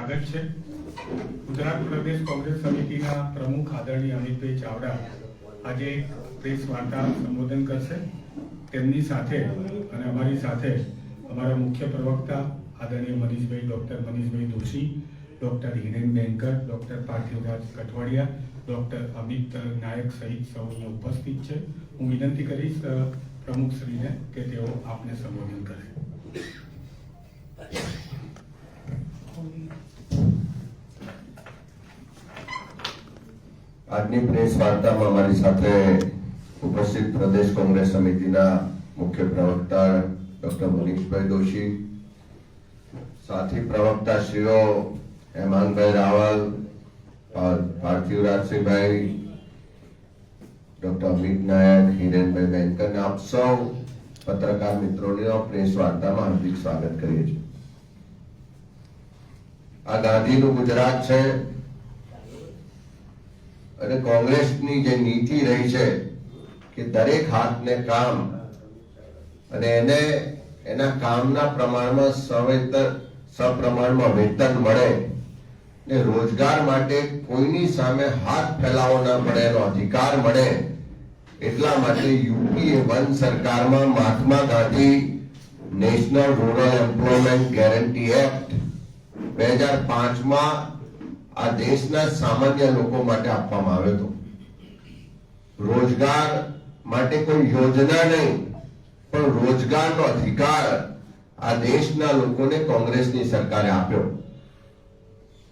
સ્વાગત છે। ગુજરાત પ્રદેશ કોંગ્રેસ સમિતિના પ્રમુખ આદરણીય અમિતભાઈ ચાવડા આજે પ્રેસ વાર્તા સંબોધન કરશે। તેમની સાથે અને અમારી સાથે અમારા મુખ્ય પ્રવક્તા આદરણીય Manishbhai doctor Manishbhai Doshi, doctor Hiren Banker, doctor Parthivraj Kathwadia, doctor Amit Nayak સહિત સૌ ઉપસ્થિત છે। હું વિનંતી કરીશ પ્રમુખશ્રીને કે તેઓ આપને સંબોધન કરે। આજની પ્રેસ વાર્તામાં અમારી સાથે ઉપસ્થિત પ્રદેશ કોંગ્રેસ સમિતિના મુખ્ય પ્રવક્તા ડોક્ટર મનીષભાઈ દોશી, સાથી પ્રવક્તા શ્રીઓ હેમાંગભાઈ રાવલ, પાર્થિવરાજસિંહભાઈ, ડોક્ટર અમિત નાયક, હિરેનભાઈ બેંકર, આપ સૌ પત્રકાર મિત્રોનો પ્રેસ વાર્તામાં હાર્દિક સ્વાગત કરીએ છીએ। આ ગાંધીનું ગુજરાત છે અને કોંગ્રેસની જે નીતિ રહી છે કે દરેક હાથને કામ અને એને એના કામના પ્રમાણમાં સપ્રમાણમાં વેતન મળે ને રોજગાર માટે કોઈની સામે હાથ ફેલાવો ના પડે, એનો અધિકાર મળે, એટલા માટે યુપીએ 1 સરકારમાં Mahatma Gandhi national rural employment guarantee act 2005માં આ દેશના સામાન્ય લોકો માટે આપવામાં આવ્યો હતો। રોજગાર માટે કોઈ યોજના નહીં, પણ રોજગારનો અધિકાર આ દેશના લોકોને કોંગ્રેસની સરકારે આપ્યો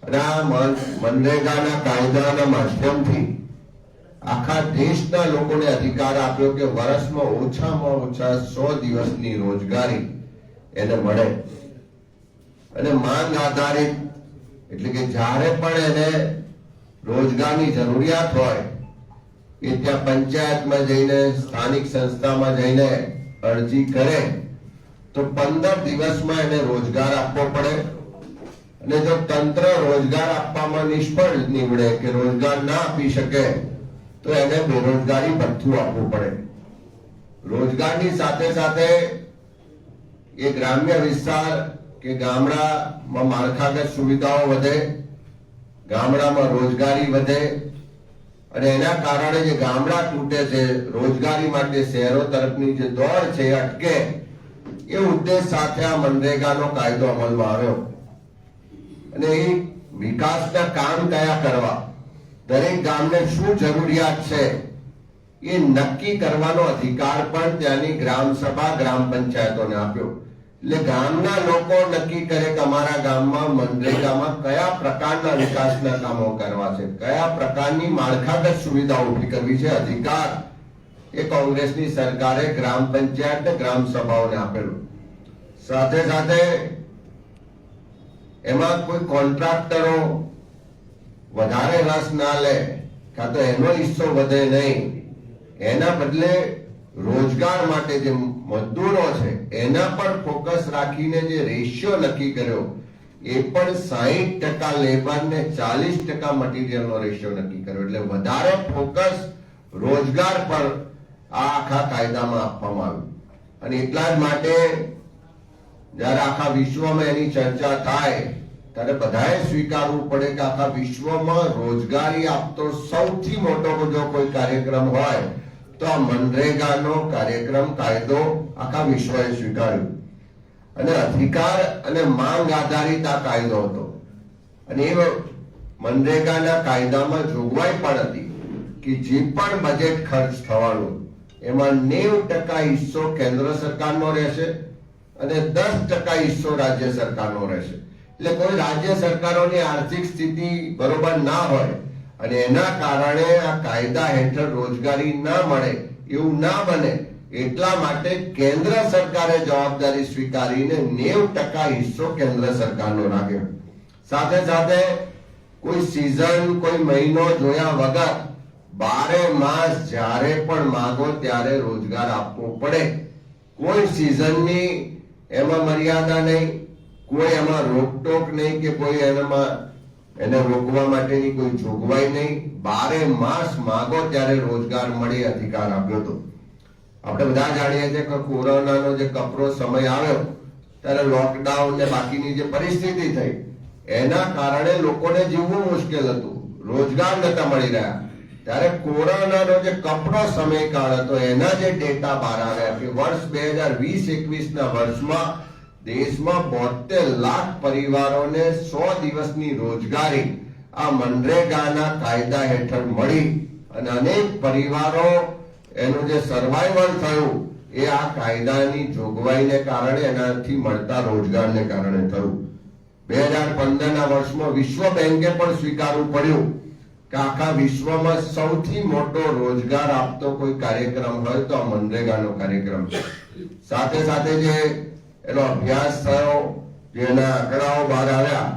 અને આ મનરેગાના કાયદાના માધ્યમથી આખા દેશના લોકોને અધિકાર આપ્યો કે વર્ષમાં ઓછામાં ઓછા 100 દિવસની રોજગારી એને મળે અને માંગ આધારિત, એટલે કે જ્યારે પણ એને રોજગારની જરૂરિયાત હોય એ ત્યાં પંચાયતમાં જઈને, સ્થાનિક સંસ્થામાં જઈને અરજી કરે તો 15 દિવસમાં એને રોજગાર આપવો પડે અને જો તંત્ર રોજગાર આપવામાં નિષ્ફળ નીવડે કે રોજગાર ના આપી શકે તો એને બેરોજગારી ભથ્થું આપવું પડે। રોજગારની સાથે સાથે એ ગ્રામ્ય વિસ્તાર કે ગામડામાં માળખાગત સુવિધાઓ વધે, ગામડામાં રોજગારી વધે અને એના કારણે જે ગામડા તૂટે છે, રોજગારી માટે શહેરો તરફની જે દોડ છે અટકે, એ ઉદ્દેશ સાથે આ મનરેગાનો કાયદો અમલમાં આવ્યો અને એ વિકાસના કામ કયા કરવા, દરેક ગામને શું જરૂરિયાત છે એ નક્કી કરવાનો અધિકાર પણ ત્યાંની ગ્રામ સભા, ગ્રામ પંચાયતોને આપ્યો। એટલે ગામના લોકો નક્કી કરે કે અમારા ગામમાં મનરેગામાં કયા પ્રકારના વિકાસના કામો કરવા છે, કયા પ્રકારની માળખાગત સુવિધાઓ ઊભી કરવી છે, અધિકાર એ કોંગ્રેસની સરકારે ગ્રામ પંચાયત ને ગ્રામ સભાઓને આપેલો। સાથે સાથે એમાં કોઈ કોન્ટ્રાક્ટરો વધારે રસ ના લે કાં તો એનો હિસ્સો વધે નહીં, એના બદલે રોજગાર માટે જે મજદૂરો છે એના પર ફોકસ રાખીને જે રેશિયો નક્કી કર્યો એ પણ 60% લેબર ને 40% મટીરિયલનો રેશિયો નક્કી કર્યો। એટલે વધારે ફોકસ રોજગાર પર આ આખા કાયદામાં આપવામાં આવ્યું અને એટલા જ માટે જ્યારે આખા વિશ્વમાં એની ચર્ચા થાય ત્યારે બધાએ સ્વીકારવું પડે કે આખા વિશ્વમાં રોજગારી આપતો સૌથી મોટો જો કોઈ કાર્યક્રમ હોય તો આ મનરેગાનો કાર્યક્રમ, કાયદો આખા વિશ્વએ સ્વીકાર્યું અને અધિકાર અને માંગ આધારિત આ કાયદો હતો અને એ મનરેગાના કાયદામાં જોગવાઈ પણ હતી કે જે પણ બજેટ ખર્ચ થવાનું એમાં 90% હિસ્સો કેન્દ્ર સરકારનો રહેશે અને 10% હિસ્સો રાજ્ય સરકારનો રહેશે। એટલે કોઈ રાજ્ય સરકારોની આર્થિક સ્થિતિ બરોબર ના હોય અને એના કારણે આ કાયદા હેઠળ રોજગારી ના મળે એવું ના બને, એટલા માટે કેન્દ્ર સરકારે જવાબદારી સ્વીકારીને 90% હિસ્સો કેન્દ્ર સરકારનો રાખ્યો। સાથે સાથે કોઈ સિઝન, કોઈ મહિનો જોયા વગર 12 માસ જ્યારે પણ માંગો ત્યારે રોજગાર આપવો પડે। કોઈ સિઝનની એમાં મર્યાદા નહીં, કોઈ એમાં રોકટોક નહીં કે કોઈ એનામાં એને રોકવા માટેની કોઈ જોગવાઈ નહીં। 12 માસ માંગો ત્યારે રોજગાર મળે અધિકાર આપ્યો હતો। આપણે બધા જાણીએ છીએ કે કોરોનાનો જે કપરો સમય આવ્યો ત્યારે લોકડાઉન ને બાકીની જે પરિસ્થિતિ થઈ એના કારણે લોકોને જીવવું મુશ્કેલ હતું, રોજગાર નતા મળી રહ્યા. ત્યારે કોરોનાનો જે કપરો સમયકાળ હતો એના જે ડેટા બહાર આવ્યા કે વર્ષ 2020-21 ના વર્ષમાં દેશમાં 72 લાખ પરિવારોને 100 દિવસની રોજગારી આ મનરેગાના કાયદા હેઠળ મળી અને અનેક પરિવારો એનું જે સર્વાઈવલ થયું એ આ કાયદાની જોગવાઈને કારણે, એનાથી મળતા રોજગારને કારણે થયું. 2015 ના વર્ષમાં વિશ્વ બેંકે પણ સ્વીકારવું પડ્યું કે આખા વિશ્વમાં સૌથી મોટો રોજગાર આપતો કોઈ કાર્યક્રમ હોય તો આ મનરેગાનો કાર્યક્રમ છે. સાથે સાથે જે એનો અભ્યાસ થયો, જેના આંકડાઓ બહાર આવ્યા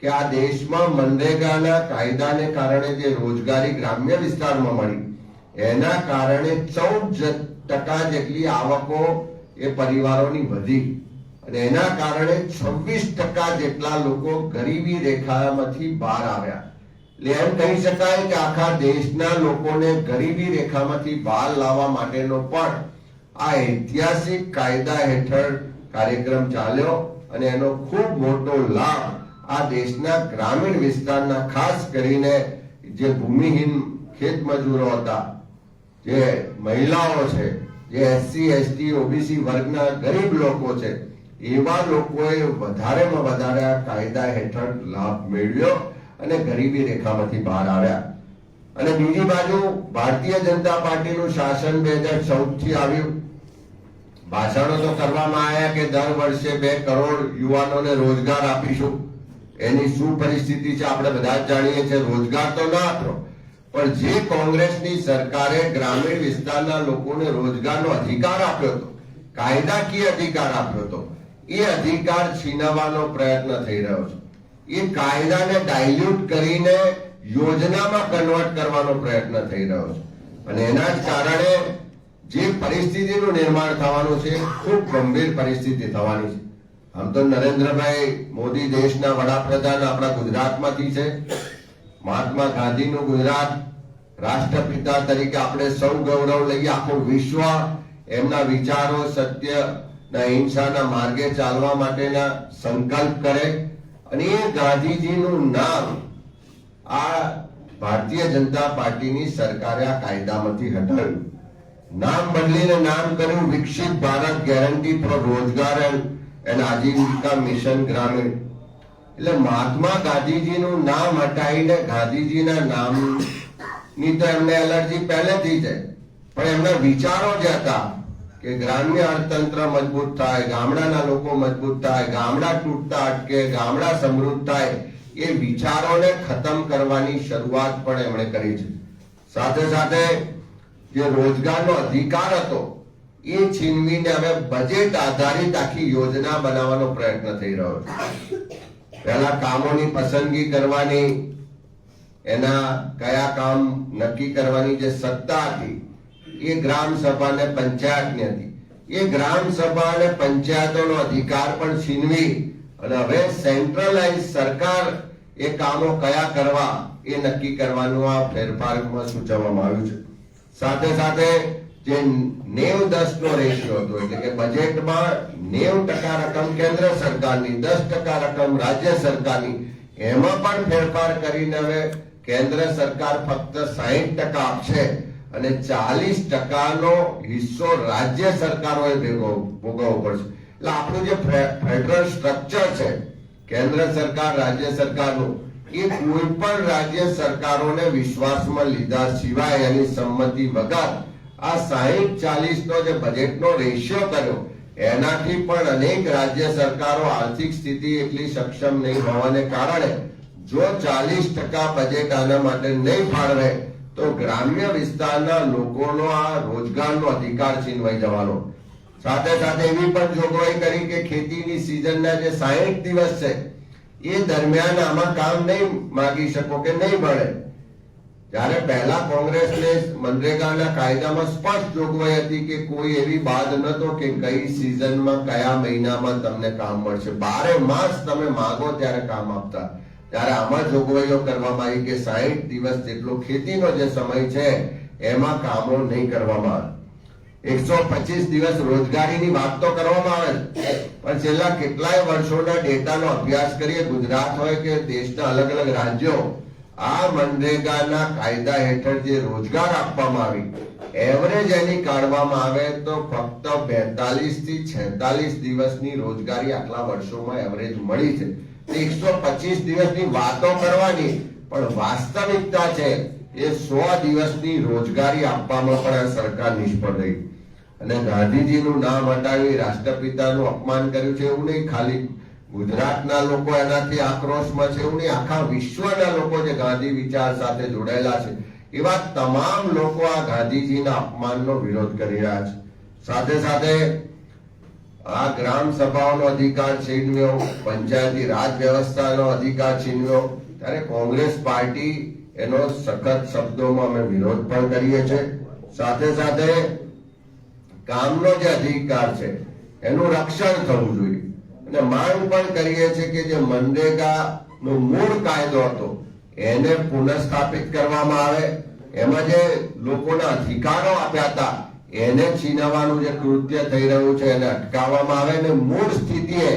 કે આ દેશમાં મનરેગાના કાયદાને કારણે જે રોજગારી ગ્રામ્ય વિસ્તારમાં મળી એના કારણે 14% જેટલી આવકો એ પરિવારોની વધી અને એના કારણે 26% જેટલા લોકો ગરીબી રેખામાંથી બહાર આવ્યા. એટલે એમ કહી શકાય કે આખા દેશના લોકોને ગરીબી રેખામાંથી બહાર લાવવા માટેનો પણ આ ઐતિહાસિક કાયદા હેઠળ કાર્યક્રમ ચાલ્યો અને એનો ખૂબ મોટો લાભ આ દેશના ગ્રામીણ વિસ્તારના, ખાસ કરીને જે ભૂમિહીન ખેત મજૂરો હતા, જે મહિલાઓ છે, જે એસસી, એસટી, ઓબીસી વર્ગના ગરીબ લોકો છે, એવા લોકોએ વધારેમાં વધારે આ કાયદા હેઠળ લાભ મેળવ્યો અને ગરીબી રેખામાંથી બહાર આવ્યા. અને બીજી બાજુ ભારતીય જનતા પાર્ટીનું શાસન 2014 થી આવ્યું. ભાષણો તો કરવામાં આવ્યા કે દર વર્ષે 2 કરોડ યુવાનોને રોજગાર આપીશું. એની શું પરિસ્થિતિ છે આપણે બધા જ જાણીએ છીએ. રોજગાર તો ના હતો, પણ જે કોંગ્રેસની સરકારે ગ્રામીણ વિસ્તારના લોકોને રોજગારનો અધિકાર આપ્યો હતો, કાયદાકીય અધિકાર આપ્યો હતો, એ અધિકાર છીનવવાનો પ્રયત્ન થઈ રહ્યો છે. એ કાયદાને ડાયલ્યુટ કરીને યોજનામાં કન્વર્ટ કરવાનો પ્રયત્ન થઈ રહ્યો છે અને એના જ કારણે જે પરિસ્થિતિનું નિર્માણ થવાનું છે, ખૂબ ગંભીર પરિસ્થિતિ થવાની છે. આમ તો નરેન્દ્રભાઈ મોદી દેશના વડાપ્રધાન આપણા ગુજરાતમાંથી છે. મહાત્મા ગાંધીનું ગુજરાત, રાષ્ટ્રપિતા તરીકે આપણે સૌ ગૌરવ લઈએ. આખું વિશ્વ એમના વિચારો, સત્ય ના અહિંસાના માર્ગે ચાલવા માટેના સંકલ્પ કરે અને એ ગાંધીજીનું નામ આ ભારતીય જનતા પાર્ટીની સરકારે આ કાયદામાંથી હટાવ્યું. નામ બદલીને નામ કર્યું વિકસિત ભારત ગેરંટી ફોર રોજગાર એન્ડ આજીવિકા મિશન ગ્રામીણ. એટલે મહાત્મા ગાંધીજીનું નામ હટાવીને ગાંધીજીના નામની તો એમને એલર્જી પહેલેથી છે, પણ એમના વિચારો જે હતા કે ગ્રામ્ય અર્થતંત્ર મજબૂત થાય, ગામડાના લોકો મજબૂત થાય, ગામડા તૂટતા અટકે, ગામડા સમૃદ્ધ થાય, એ વિચારોને ખતમ કરવાની શરૂઆત પણ એમણે કરી છે. સાથે સાથે જે રોજગારનો અધિકાર હતો એ છીનવીને હવે બજેટ આધારિત આખી યોજના બનાવવાનો પ્રયત્ન થઈ રહ્યો છે. પહેલા કામોની પસંદગી કરવાની, એના કયા કામ નક્કી કરવાની જે સત્તા હતી એ ગ્રામ સભા અને પંચાયતની હતી. એ ગ્રામ સભા અને પંચાયતોનો અધિકાર પણ છીનવી અને હવે સેન્ટ્રલાઇઝ સરકાર એ કામો કયા કરવા એ નક્કી કરવાનું આ ફેરફારમાં સૂચવવામાં આવ્યું છે. સાથે સાથે જે 90-10 નો રેશિયો હતો, એટલે કે બજેટમાં 90% રકમ કેન્દ્ર સરકારની, 10% રકમ રાજ્ય સરકારની, એમાં પણ ફેરફાર કરીને હવે કેન્દ્ર સરકાર ફક્ત 60% આપશે અને 40%નો હિસ્સો રાજ્ય સરકારોએ ભોગવવો પડશે. એટલે આપણું જે ફેડરલ સ્ટ્રક્ચર છે, કેન્દ્ર સરકાર, રાજ્ય સરકારનું, એ કોઈ પણ રાજ્ય સરકારોને વિશ્વાસમાં લીધા સિવાય એની સંમતિ વગર આ 60-40 નો જે બજેટનો રેશિયો કર્યો, એનાથી પણ અનેક રાજ્ય સરકારો આર્થિક સ્થિતિ એટલી સક્ષમ નહીં હોવાને કારણે જો 40% બજેટ આના માટે નહીં ફાળવે તો ગ્રામ્ય વિસ્તારના લોકોનો આ રોજગારનો અધિકાર છીનવાઈ જવાનો. સાથે સાથે એવી પણ જોગવાઈ કરી કે ખેતીની સિઝનના જે 60 દિવસ છે એ દરમિયાન આમાં કામ નહીં માંગી શકો કે નહીં મળે. જ્યારે પહેલા કોંગ્રેસને મનરેગાના કાયદામાં સ્પષ્ટ જોગવાઈ હતી કે કોઈ એવી બાદ નતો કે કઈ સિઝનમાં કયા મહિનામાં તમને કામ મળશે, 12 માસ તમે માંગો ત્યારે કામ આપતા. ત્યારે આમાં જોગવાઈઓ કરવામાં આવી કે 60 દિવસ જેટલો ખેતીનો જે સમય છે એમાં કામો નહીં કરવામાં આવે. 125 દિવસ રોજગારીની વાત તો કરવામાં આવે છે, પણ છેલ્લા કેટલાય વર્ષોના ડેટાનો અભ્યાસ કરીએ, ગુજરાત હોય કે દેશના અલગ અલગ રાજ્યો, આ મનરેગાના કાયદા હેઠળ જે રોજગાર આપવામાં આવી, એવરેજ એની કાઢવામાં આવે તો ફક્ત 42 થી 46 દિવસની રોજગારી આટલા વર્ષોમાં એવરેજ મળી છે. 125 દિવસની વાતો કરવાની, પણ વાસ્તવિકતા છે એ 100 દિવસની રોજગારી આપવામાં પણ આ સરકાર નિષ્ફળ રહી. અને ગાંધીજીનું નામ હટાવી રાષ્ટ્રપિતાનું અપમાન કર્યું છે એવું નહીં, ખાલી ગુજરાતના લોકો એનાથી આક્રોશમાં છે એવું નહીં, આખા વિશ્વના લોકો જે ગાંધી વિચાર સાથે જોડાયેલા છે એવા તમામ લોકો આ ગાંધીજીના અપમાનનો વિરોધ કરી રહ્યા છે. સાથે સાથે આ ગ્રામ સભાઓનો અધિકાર છીનવ્યો, પંચાયતી રાજ વ્યવસ્થાનો અધિકાર છીનવ્યો, ત્યારે કોંગ્રેસ પાર્ટી એનો સખત શબ્દોમાં અમે વિરોધ પણ કરીએ છીએ. સાથે સાથે કામનો જે અધિકાર છે એનું રક્ષણ થવું જોઈએ અને માંગ પણ કરીએ છીએ કે જે મનરેગા નો મૂળ કાયદો હતો એને પુનઃસ્થાપિત કરવામાં આવે. એમાં જે લોકોના અધિકારો આપ્યા હતા એને છીનવવાનું જે કૃત્ય થઈ રહ્યું છે એને અટકાવવામાં આવે અને મૂળ સ્થિતિએ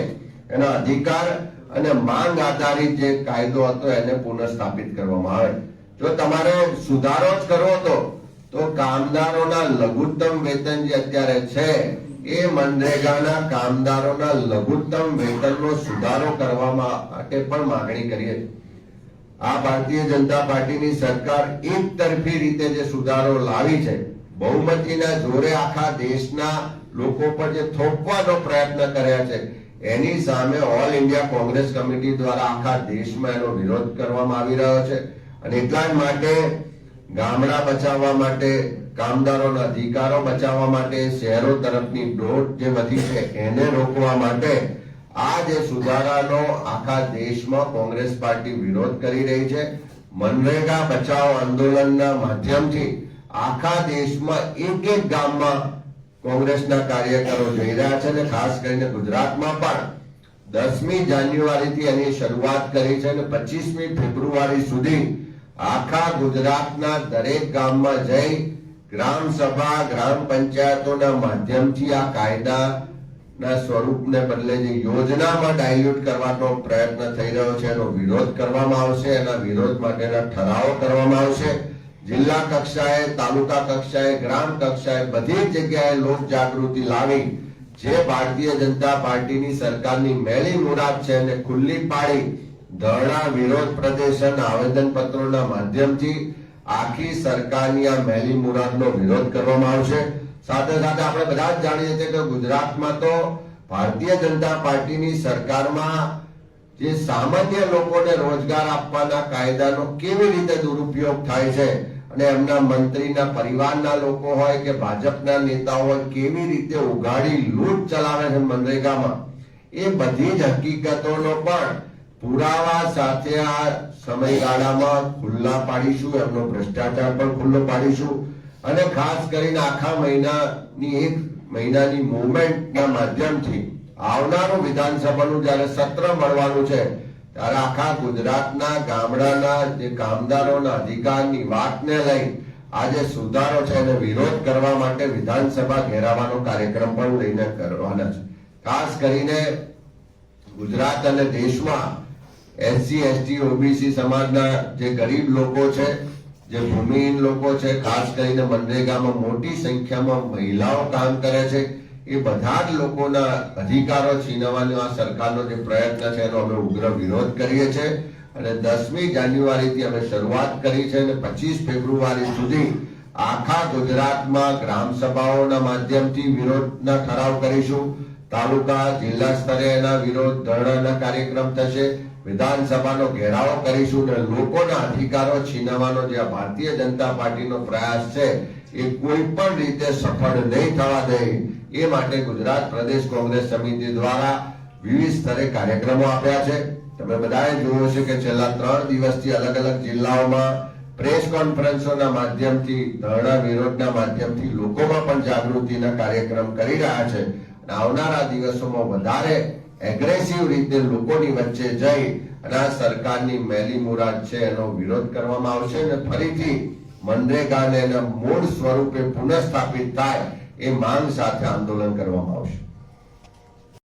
એના અધિકાર અને માંગ આધારિત જે કાયદો હતો એને પુનઃસ્થાપિત કરવામાં આવે. જો તમારે સુધારો જ કરવો હતો તો કામદારોના લઘુત્તમ વેતન જે અત્યારે છે એ મનરેગાના કામદારોના લઘુત્તમ વેતનનો સુધારો કરવા માટે પણ માંગણી કરીએ. આ ભારતીય જનતા પાર્ટીની સરકાર એક તરફી રીતે જે સુધારો લાવી છે, બહુમતીના જોરે આખા દેશના લોકો પર જે થોપવાનો પ્રયત્ન કર્યા છે, એની સામે ઓલ ઇન્ડિયા કોંગ્રેસ કમિટી દ્વારા આખા દેશમાં એનો વિરોધ કરવામાં આવી રહ્યો છે. અને એટલા જ માટે ગામડા બચાવવા માટે, કામદારોના અધિકારો બચાવવા માટે, શહેરો તરફની દોટ જે વધી છે એને રોકવા માટે આ જે સુધારાનો આખા દેશમાં કોંગ્રેસ પાર્ટી વિરોધ કરી રહી છે. મનરેગા બચાવ આંદોલનના માધ્યમથી આખા દેશમાં એક એક ગામમાં કોંગ્રેસના કાર્યકરો જઈ રહ્યા છે અને ખાસ કરીને ગુજરાતમાં પણ 10મી જાન્યુઆરીથી એની શરૂઆત કરી છે અને 25મી ફેબ્રુઆરી સુધી આખા ગુજરાતના દરેક ગામમાં જઈ ગ્રામ સભા, ગ્રામ પંચાયતોના માધ્યમથી આ કાયદાના સ્વરૂપને બદલે જે યોજનામાં ડાયલ્યુટ કરવાનો પ્રયત્ન થઈ રહ્યો છે એનો વિરોધ કરવામાં આવશે. એના વિરોધ માટેના ઠરાવો કરવામાં આવશે. જિલ્લા કક્ષાએ, તાલુકા કક્ષાએ, ગ્રામ કક્ષાએ બધી જગ્યાએ લોક જાગૃતિ લાવી જે ભારતીય જનતા પાર્ટીની સરકારની મેલી મુરાદ છે એને ખુલ્લી પાડી ધરણા, વિરોધ પ્રદર્શન, આવેદન પત્રોના માધ્યમથી આખી સરકારની આ મેલી મુરાદનો વિરોધ કરવામાં આવશે. સાથે સાથે આપણે બધા જ જાણીએ છીએ કે ગુજરાતમાં તો ભારતીય જનતા પાર્ટીની સરકારમાં જે સામાન્ય લોકોને રોજગાર આપવાના કાયદાનો કેવી રીતે દુરુપયોગ થાય છે અને એમના મંત્રીના પરિવારના લોકો હોય કે ભાજપના નેતાઓ હોય કેવી રીતે ઉઘાડી લૂંટ ચલાવે છે મનરેગામાં, એ બધી જ હકીકતોનો પણ પુરાવા સાથે આ સમયગાળામાં ખુલ્લા પાડીશું. એમનો ભ્રષ્ટાચાર પણ ખુલ્લો પાડીશું અને ખાસ કરીને આખા એક મહિનાની મૂવમેન્ટના માધ્યમથી આવનારું વિધાનસભાનું જયારે સત્ર મળવાનું છે ત્યારે આખા ગુજરાતના ગામડાના જે કામદારોના અધિકારની વાતને લઈ આ જે સુધારો છે એને વિરોધ કરવા માટે વિધાનસભા ઘેરાવાનો કાર્યક્રમ પણ લઈને કરવાના છે. ખાસ કરીને ગુજરાત અને દેશમાં એસસી, એસટી, ઓબીસી સમાજના જે ગરીબ લોકો છે, જે ભૂમિહીન લોકો છે, ખાસ કરીને મનરેગામાં મોટી સંખ્યામાં મહિલાઓ કામ કરે છે, એ બધા જ લોકોના અધિકારો છીનવવાનો આ સરકારનો જે પ્રયત્ન છે એનો અમે ઉગ્ર વિરોધ કરીએ છીએ. અને 10મી જાન્યુઆરીથી અમે શરૂઆત કરી છે અને 25 ફેબ્રુઆરી સુધી આખા ગુજરાતમાં ગ્રામ સભાઓના માધ્યમથી વિરોધના ઠરાવ કરીશું. તાલુકા, જિલ્લા સ્તરે એના વિરોધ ધરણાના કાર્યક્રમ થશે. વિધાનસભાનો ઘેરાવો કરીશું અને લોકોના અધિકારો છીનવવાનો જે ભારતીય જનતા પાર્ટીનો પ્રયાસ છે એ કોઈ પણ રીતે સફળ નહીં થવા દે એ માટે ગુજરાત પ્રદેશ કોંગ્રેસ સમિતિ દ્વારા વિવિધ સ્તરે કાર્યક્રમો આપ્યા છે. તમે બધાએ જોયું છે કે છેલ્લા 3 દિવસથી અલગ અલગ જિલ્લાઓમાં પ્રેસ કોન્ફરન્સોના માધ્યમથી, ધરણા વિરોધના માધ્યમથી લોકોમાં પણ જાગૃતિના કાર્યક્રમ કરી રહ્યા છે. આવનારા દિવસોમાં વધારે એગ્રેસિવ રીતે લોકોની વચ્ચે જઈ અને આ સરકારની મેલી મુરાદ છે એનો વિરોધ કરવામાં આવશે અને ફરીથી મનરેગાને એના મૂળ સ્વરૂપે પુનઃસ્થાપિત થાય એ માંગ સાથે આંદોલન કરવામાં આવશે.